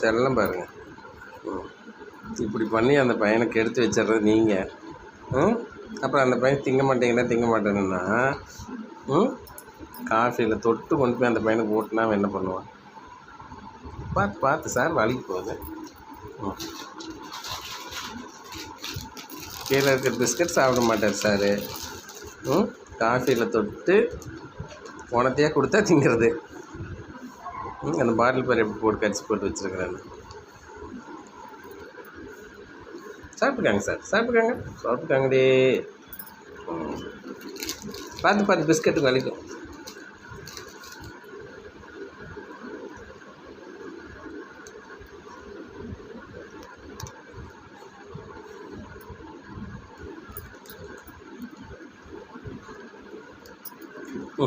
செல்லம் பாருங்கள். இப்படி பண்ணி அந்த பையனை கெடுத்து வச்சிடுறது நீங்கள். அப்புறம் அந்த பையன் திங்க மாட்டேன்னா காஃபியில் தொட்டு கொண்டு போய் அந்த பையனுக்கு ஓட்டுனா அவன் என்ன பண்ணுவான்? பார்த்து சார் வலிக்கு போகுது. கீழே இருக்கிற பிஸ்கட் சாப்பிட மாட்டார் சார். காஃபியில் தொட்டு உனத்தையாக கொடுத்தா திங்கிறது. அந்த பாட்டில் பேர் எப்படி போட்டு கடிச்சு போட்டு வச்சுருக்குறாங்க. சாப்பிட்டுக்காங்க சார், சாப்பிட்டுக்காங்கடே. பார்த்து பிஸ்கட்டு வலிக்கும். ஓ